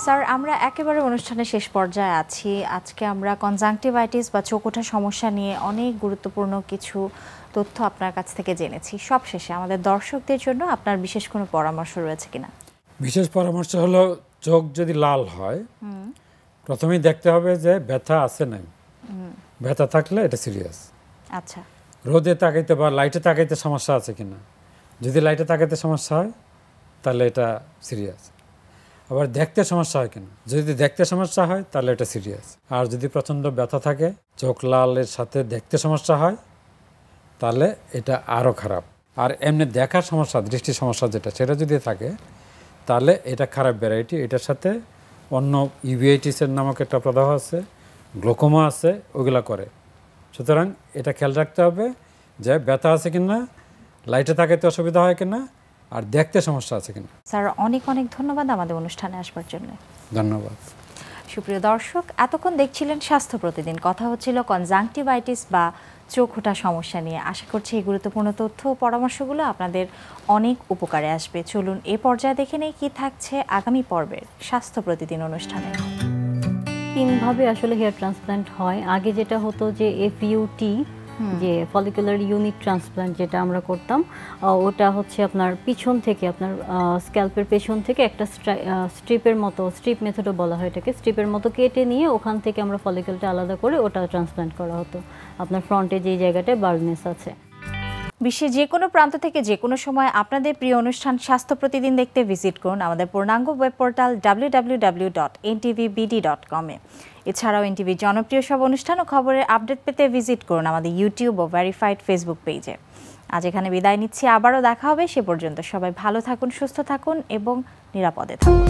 Sir আমরা একেবারে অনুষ্ঠানের শেষ পর্যায়ে আছি। আজকে আমরা কনজাংটিভাইটিস বা চোখ ওঠার সমস্যা নিয়ে অনেক গুরুত্বপূর্ণ কিছু তথ্য আপনার কাছ থেকে জেনেছি। সবশেষে আমাদের দর্শকদের জন্য আপনার বিশেষ কোনো পরামর্শ রয়েছে কিনা? বিশেষ পরামর্শ হলো চোখ যদি লাল হয় প্রথমেই দেখতে হবে যে ব্যথা আছে নাই। ব্যথা থাকলে এটা সিরিয়াস। আচ্ছা, রোদে তাকাইতে বা লাইটে তাকাইতে সমস্যা আছে কিনা। যদি লাইটে তাকাইতে সমস্যা হয় তাহলে এটা সিরিয়াস। আবার দেখতে সমস্যা হয় কিনা, যদি দেখতে সমস্যা হয় তাহলে এটা সিরিয়াস। আর যদি প্রচণ্ড ব্যথা থাকে, চোখ লালের সাথে দেখতে সমস্যা হয় তাহলে এটা আরও খারাপ। আর এমনি দেখার সমস্যা, দৃষ্টি সমস্যা যেটা, সেটা যদি থাকে তাহলে এটা খারাপ ভ্যারাইটি। এটার সাথে অন্য ইউভিআইটিসের নামক একটা প্রদাহ আছে, গ্লোকোমা আছে, ওগুলা করে। সুতরাং এটা খেয়াল রাখতে হবে যে ব্যথা আছে কিনা, লাইটে তাকাইতে অসুবিধা হয় কিনা, আর দেখতে সমস্যা আছে কিনা। স্যার অনেক অনেক ধন্যবাদ আমাদের অনুষ্ঠানে আসবার জন্য। ধন্যবাদ। সুপ্রিয় দর্শক, এতক্ষণ দেখছিলেন স্বাস্থ্য প্রতিদিন। কথা হচ্ছিল কনজাংটিভাইটিস বা চোখ ওঠা সমস্যা নিয়ে। আশা করছি এই গুরুত্বপূর্ণ তথ্য ও পরামর্শগুলো আপনাদের অনেক উপকারে আসবে। চলুন এ পর্যায়ে দেখে নেই কি থাকছে আগামী পর্বের স্বাস্থ্য প্রতিদিন অনুষ্ঠানে। 3 ভাবে আসলে হেয়ার ট্রান্সপ্ল্যান্ট হয়। আগে যেটা হতো যে এফইউটি, যে ফলিকুলার ইউনিট ট্রান্সপ্ল্যান্ট যেটা আমরা করতাম, ওটা হচ্ছে আপনার পিছন থেকে, আপনার স্ক্যাল্পের পেছন থেকে একটা স্ট্রিপের মতো, স্ট্রিপ মেথডও বলা হয় এটাকে, স্ট্রিপের মতো কেটে নিয়ে ওখান থেকে আমরা ফলিকুলটা আলাদা করে ওটা ট্রান্সপ্ল্যান্ট করা হতো আপনার ফ্রন্টে যেই জায়গাটায় বাল্ডনেস আছে। বিশ্বের যে কোনো প্রান্ত থেকে যে কোনো সময় আপনাদের প্রিয় অনুষ্ঠান স্বাস্থ্য প্রতিদিন দেখতে ভিজিট করুন আমাদের পূর্ণাঙ্গ ওয়েব পোর্টাল www.ntvbd.com এ। এছাড়াও এনটিভির জনপ্রিয় সব অনুষ্ঠান ও খবরের আপডেট পেতে ভিজিট করুন আমাদের ইউটিউব ও ভেরিফাইড ফেসবুক পেজে। আজ এখানে বিদায় নিচ্ছি, আবারও দেখা হবে। সে পর্যন্ত সবাই ভালো থাকুন, সুস্থ থাকুন এবং নিরাপদে থাকুন।